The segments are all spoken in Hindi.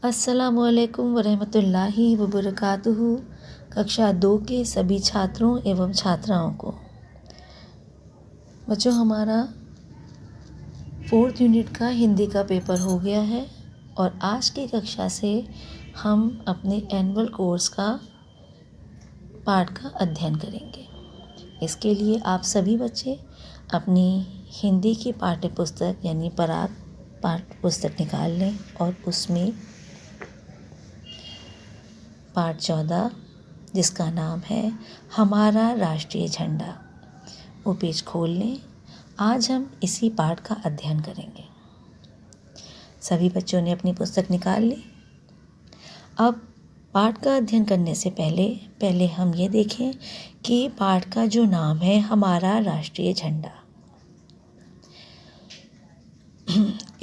अस्सलामुअलैकुम वरहमतुल्लाहि वबरकातुहू। कक्षा 2 के सभी छात्रों एवं छात्राओं को बच्चों, हमारा 4th यूनिट का हिंदी का पेपर हो गया है और आज की कक्षा से हम अपने एनुअल कोर्स का पाठ का अध्ययन करेंगे। इसके लिए आप सभी बच्चे अपनी हिंदी की पाठ्य पुस्तक यानी पराग पाठ्य पुस्तक निकाल लें और उसमें पाठ 14 जिसका नाम है हमारा राष्ट्रीय झंडा, वो पेज खोल लें। आज हम इसी पाठ का अध्ययन करेंगे। सभी बच्चों ने अपनी पुस्तक निकाल ली। अब पाठ का अध्ययन करने से पहले हम ये देखें कि पाठ का जो नाम है हमारा राष्ट्रीय झंडा,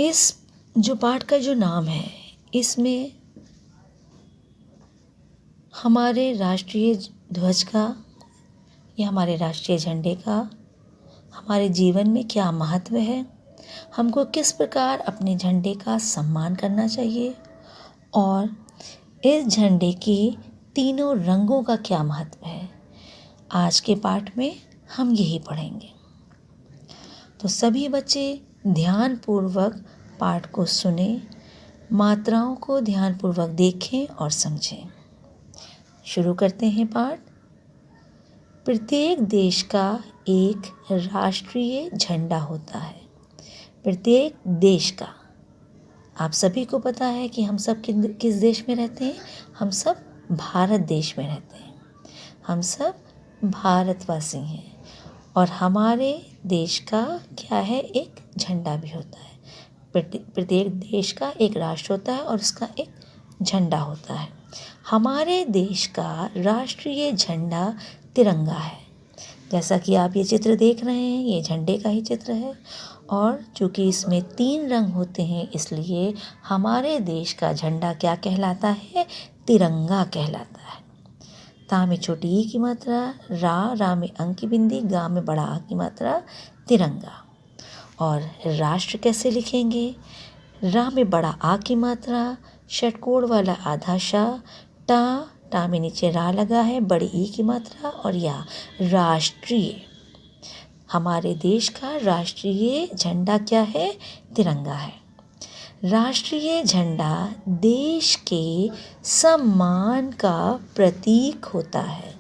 इस जो पाठ का जो नाम है इसमें हमारे राष्ट्रीय ध्वज का या हमारे राष्ट्रीय झंडे का हमारे जीवन में क्या महत्व है, हमको किस प्रकार अपने झंडे का सम्मान करना चाहिए और इस झंडे के तीनों रंगों का क्या महत्व है, आज के पाठ में हम यही पढ़ेंगे। तो सभी बच्चे ध्यानपूर्वक पाठ को सुने, मात्राओं को ध्यानपूर्वक देखें और समझें। शुरू करते हैं पाठ। प्रत्येक देश का एक राष्ट्रीय झंडा होता है। प्रत्येक देश का, आप सभी को पता है कि हम सब किस देश में रहते हैं। हम सब भारत देश में रहते हैं। हम सब भारतवासी हैं और हमारे देश का क्या है, एक झंडा भी होता है। प्रत्येक देश का एक राष्ट्र होता है और उसका एक झंडा होता है। हमारे देश का राष्ट्रीय झंडा तिरंगा है। जैसा कि आप ये चित्र देख रहे हैं, ये झंडे का ही चित्र है और चूँकि इसमें 3 रंग होते हैं इसलिए हमारे देश का झंडा क्या कहलाता है, तिरंगा कहलाता है। ता में छोटी ई की मात्रा, रा में अंक की बिंदी, गा में बड़ा आ की मात्रा, तिरंगा। और राष्ट्र कैसे लिखेंगे, रा में बड़ा आ की मात्रा, षटकोण वाला आधा शा, टा में नीचे रा लगा है, बड़ी ई की मात्रा और या राष्ट्रीय। हमारे देश का राष्ट्रीय झंडा क्या है, तिरंगा है। राष्ट्रीय झंडा देश के सम्मान का प्रतीक होता है।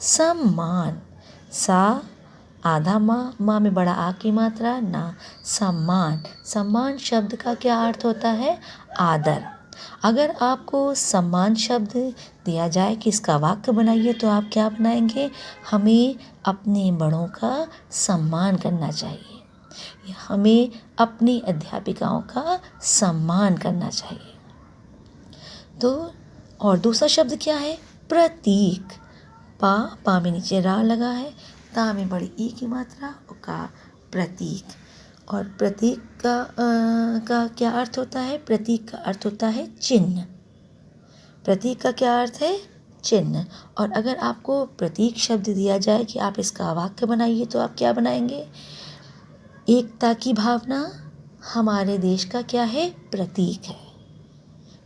सम्मान, सा आधा माँ में बड़ा आ की मात्रा, ना, सम्मान। सम्मान शब्द का क्या अर्थ होता है, आदर। अगर आपको सम्मान शब्द दिया जाए कि इसका वाक्य बनाइए तो आप क्या बनाएंगे, हमें अपने बड़ों का सम्मान करना चाहिए, हमें अपनी अध्यापिकाओं का सम्मान करना चाहिए। तो और दूसरा शब्द क्या है, प्रतीक। पा में नीचे रा लगा है, ता में बड़ी ई की मात्रा, का प्रतीक। और प्रतीक का क्या अर्थ होता है, प्रतीक का अर्थ होता है चिन्ह। प्रतीक का क्या अर्थ है, चिन्ह। और अगर आपको प्रतीक शब्द दिया जाए कि आप इसका वाक्य बनाइए तो आप क्या बनाएंगे, एकता की भावना हमारे देश का क्या है, प्रतीक है।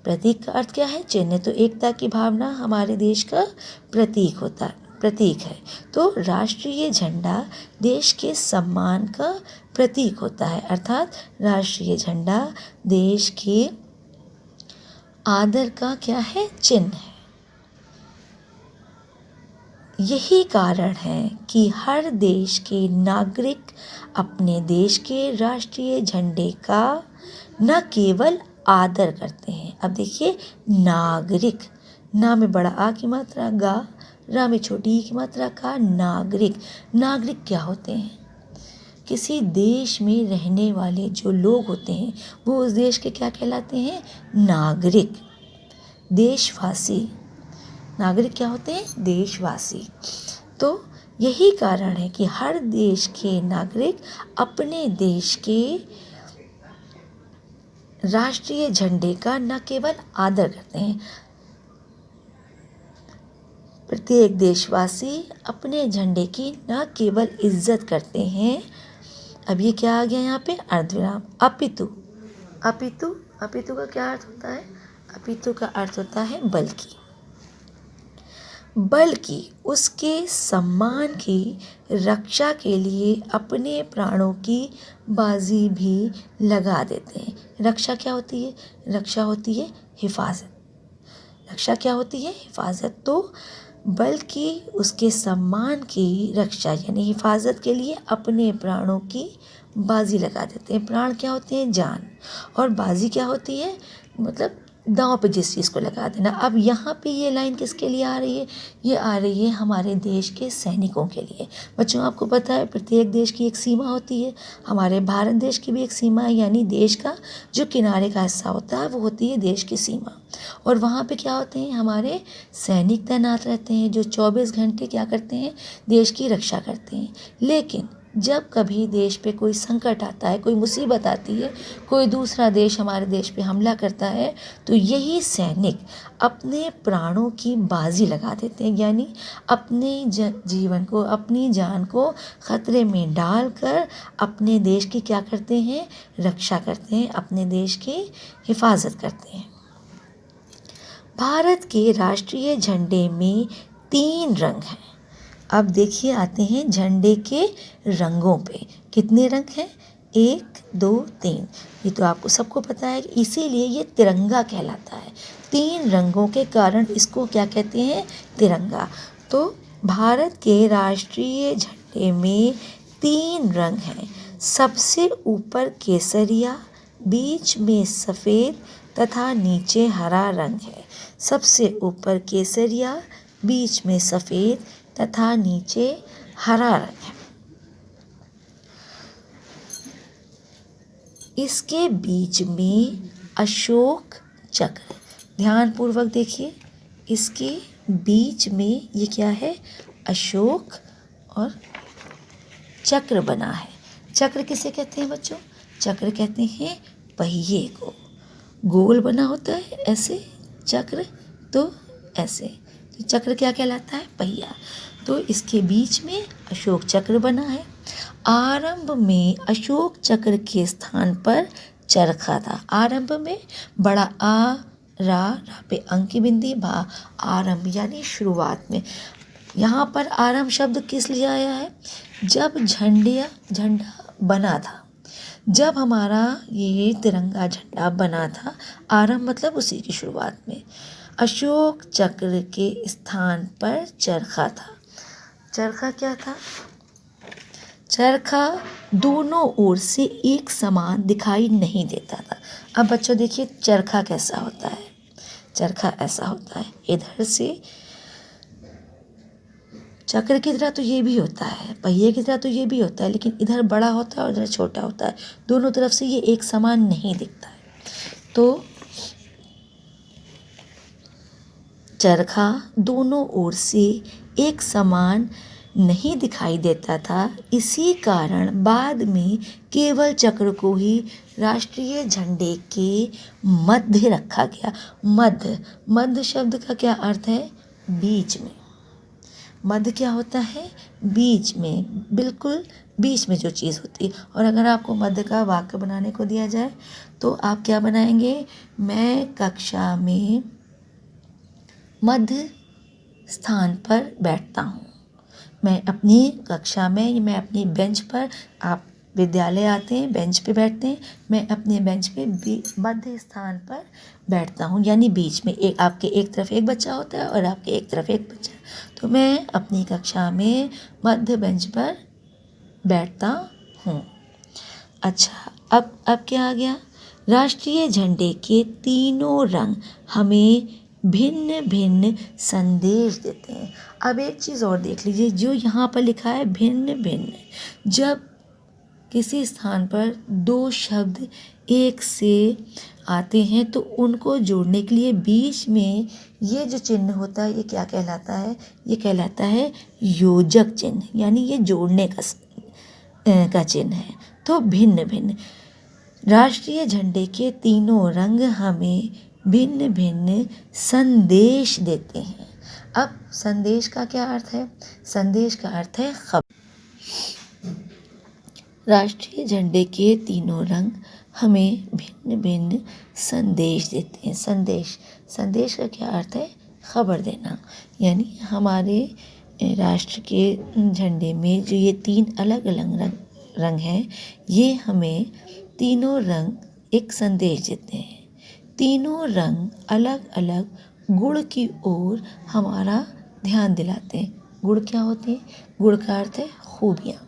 प्रतीक का अर्थ क्या है, चिन्ह। तो एकता की भावना हमारे देश का प्रतीक होता है, प्रतीक है। तो राष्ट्रीय झंडा देश के सम्मान का प्रतीक होता है, अर्थात राष्ट्रीय झंडा देश के आदर का क्या है, चिन्ह है। यही कारण है कि हर देश के नागरिक अपने देश के राष्ट्रीय झंडे का न केवल आदर करते हैं। अब देखिए, नागरिक, ना में बड़ा आ की मात्रा, गा, रा में छोटी ई की मात्रा, का, नागरिक। नागरिक क्या होते हैं, किसी देश में रहने वाले जो लोग होते हैं वो उस देश के क्या कहलाते हैं, नागरिक, देशवासी। नागरिक क्या होते हैं, देशवासी। तो यही कारण है कि हर देश के नागरिक अपने देश के राष्ट्रीय झंडे का न केवल आदर करते हैं, प्रत्येक देशवासी अपने झंडे की न केवल इज्जत करते हैं। अब ये क्या आ गया यहाँ पे, अर्धविराम, अपितु। अपितु का क्या अर्थ होता है, अपितु का अर्थ होता है बल्कि उसके सम्मान की रक्षा के लिए अपने प्राणों की बाजी भी लगा देते हैं। रक्षा क्या होती है? रक्षा होती है हिफाजत। रक्षा क्या होती है? हिफाजत। तो बल्कि उसके सम्मान की रक्षा यानी हिफाजत के लिए अपने प्राणों की बाजी लगा देते हैं। प्राण क्या होते हैं? जान। और बाजी क्या होती है? मतलब दांव पे जिस चीज़ को लगा देना। अब यहाँ पे ये लाइन किसके लिए आ रही है? ये आ रही है हमारे देश के सैनिकों के लिए। बच्चों, आपको पता है प्रत्येक देश की एक सीमा होती है। हमारे भारत देश की भी एक सीमा है, यानी देश का जो किनारे का हिस्सा होता है वो होती है देश की सीमा। और वहाँ पे क्या होते हैं? हमारे सैनिक तैनात रहते हैं जो 24 घंटे क्या करते हैं? देश की रक्षा करते हैं। लेकिन जब कभी देश पे कोई संकट आता है, कोई मुसीबत आती है, कोई दूसरा देश हमारे देश पे हमला करता है, तो यही सैनिक अपने प्राणों की बाजी लगा देते हैं, यानी अपने जीवन को, अपनी जान को खतरे में डालकर अपने देश की क्या करते हैं? रक्षा करते हैं, अपने देश की हिफाजत करते हैं। भारत के राष्ट्रीय झंडे में 3 रंग हैं। अब देखिए, आते हैं झंडे के रंगों पे। कितने रंग हैं? 1, 2, 3। ये तो आपको सबको पता है, इसीलिए ये तिरंगा कहलाता है। 3 रंगों के कारण इसको क्या कहते हैं? तिरंगा। तो भारत के राष्ट्रीय झंडे में 3 रंग हैं। सबसे ऊपर केसरिया, बीच में सफ़ेद तथा नीचे हरा रंग है। सबसे ऊपर केसरिया, बीच में सफ़ेद तथा नीचे हरा रंग है। इसके बीच में अशोक चक्र, ध्यान पूर्वक देखिए, इसके बीच में ये क्या है? अशोक और चक्र बना है। चक्र किसे कहते हैं बच्चों? चक्र कहते हैं पहिए को। गोल बना होता है ऐसे चक्र, तो ऐसे तो चक्र क्या कहलाता है? पहिया। तो इसके बीच में अशोक चक्र बना है। आरंभ में अशोक चक्र के स्थान पर चरखा था। आरंभ में बड़ा आ, रा पे अंक की बिंदी, भा, आरंभ यानी शुरुआत में। यहाँ पर आरंभ शब्द किस लिए आया है? जब झंडा बना था, जब हमारा ये तिरंगा झंडा बना था, आरंभ मतलब उसी की शुरुआत में। अशोक चक्र के स्थान पर चरखा था। चरखा क्या था? चरखा दोनों ओर से एक समान दिखाई नहीं देता था। अब बच्चों देखिए, चरखा कैसा होता है? चरखा ऐसा होता है, इधर से चक्र की तरह तो ये भी होता है, पहिए की तरह तो ये भी होता है, लेकिन इधर बड़ा होता है और इधर छोटा होता है। दोनों तरफ से ये एक समान नहीं दिखता है। तो चरखा दोनों ओर से एक समान नहीं दिखाई देता था। इसी कारण बाद में केवल चक्र को ही राष्ट्रीय झंडे के मध्य रखा गया। मध्य शब्द का क्या अर्थ है? बीच में। मध्य क्या होता है? बीच में, बिल्कुल बीच में जो चीज़ होती है। और अगर आपको मध्य का वाक्य बनाने को दिया जाए तो आप क्या बनाएंगे? मैं कक्षा में मध्य स्थान पर बैठता हूँ। मैं अपनी कक्षा में, मैं अपनी बेंच पर, आप विद्यालय आते हैं, बेंच पे बैठते हैं, मैं अपने बेंच पे मध्य स्थान पर बैठता हूँ, यानी बीच में। एक आपके एक तरफ एक बच्चा होता है और आपके एक तरफ एक बच्चा। तो मैं अपनी कक्षा में मध्य बेंच पर बैठता हूँ। अच्छा, अब क्या आ गया? राष्ट्रीय झंडे के तीनों रंग हमें भिन्न भिन्न संदेश देते हैं। अब एक चीज़ और देख लीजिए, जो यहाँ पर लिखा है भिन्न भिन्न, जब किसी स्थान पर 2 शब्द एक से आते हैं तो उनको जोड़ने के लिए बीच में ये जो चिन्ह होता है, ये क्या कहलाता है? ये कहलाता है योजक चिन्ह, यानी ये जोड़ने का चिन्ह है। तो भिन्न भिन्न, राष्ट्रीय झंडे के तीनों रंग हमें भिन्न भिन्न संदेश देते हैं। अब संदेश का क्या अर्थ है? संदेश का अर्थ है खबर। राष्ट्रीय झंडे के तीनों रंग हमें भिन्न भिन्न संदेश देते हैं। संदेश का क्या अर्थ है? खबर देना। यानी हमारे राष्ट्र के झंडे में जो ये 3 अलग अलग रंग हैं, ये हमें तीनों रंग एक संदेश देते हैं। तीनों रंग अलग अलग गुण की ओर हमारा ध्यान दिलाते हैं। गुण क्या होते हैं? गुण का अर्थ है खूबियाँ।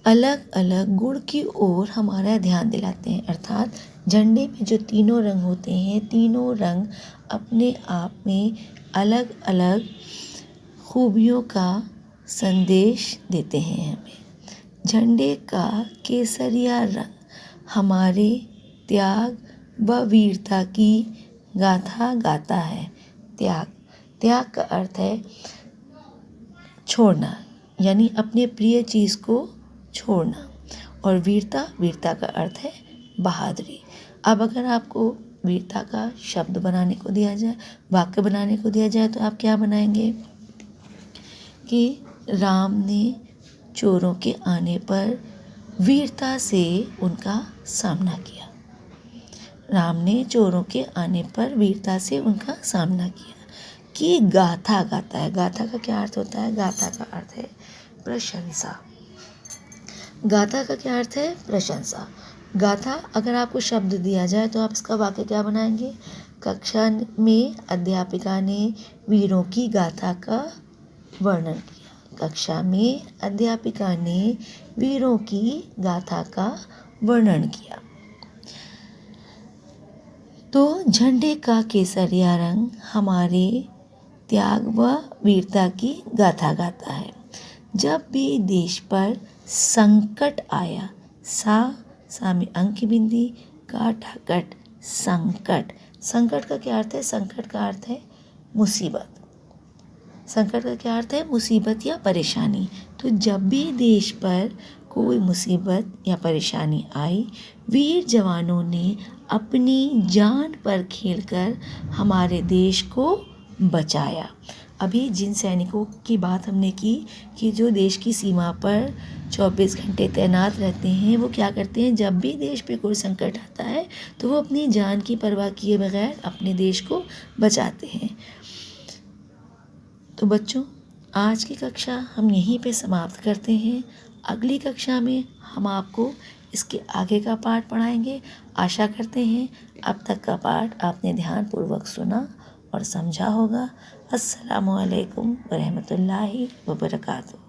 अलग अलग गुण की ओर हमारा ध्यान दिलाते हैं। अर्थात झंडे में जो तीनों रंग होते हैं, तीनों रंग अपने आप में अलग अलग खूबियों का संदेश देते हैं हमें। झंडे का केसरिया रंग हमारे त्याग व वीरता की गाथा गाता है। त्याग का अर्थ है छोड़ना, यानी अपने प्रिय चीज़ को छोड़ना। और वीरता का अर्थ है बहादुरी। अब अगर आपको वीरता का शब्द बनाने को दिया जाए, वाक्य बनाने को दिया जाए, तो आप क्या बनाएंगे? कि राम ने चोरों के आने पर वीरता से उनका सामना किया। राम ने चोरों के आने पर वीरता से उनका सामना किया। कि गाथा गाता है। गाथा का क्या अर्थ होता है? गाथा का अर्थ है प्रशंसा। गाथा का क्या अर्थ है? प्रशंसा। गाथा अगर आपको शब्द दिया जाए तो आप इसका वाक्य क्या बनाएंगे? कक्षा में अध्यापिका ने वीरों की गाथा का वर्णन किया। कक्षा में अध्यापिका ने वीरों की गाथा का वर्णन किया। तो झंडे का केसरिया रंग हमारे त्याग व वीरता की गाथा गाता है। जब भी देश पर संकट आया, सा में अंक की बिंदी, काट संकट। संकट का क्या अर्थ है? संकट का अर्थ है मुसीबत। संकट का क्या अर्थ है? मुसीबत या परेशानी। तो जब भी देश पर कोई मुसीबत या परेशानी आई, वीर जवानों ने अपनी जान पर खेलकर हमारे देश को बचाया। अभी जिन सैनिकों की बात हमने की कि जो देश की सीमा पर 24 घंटे तैनात रहते हैं, वो क्या करते हैं? जब भी देश पे कोई संकट आता है तो वो अपनी जान की परवाह किए बगैर अपने देश को बचाते हैं। तो बच्चों, आज की कक्षा हम यहीं पे समाप्त करते हैं। अगली कक्षा में हम आपको इसके आगे का पाठ पढ़ाएंगे। आशा करते हैं अब तक का पाठ आपने ध्यानपूर्वक सुना और समझा होगा। अस्सलामु अलैकुम व रहमतुल्लाहि व बरकातुहू।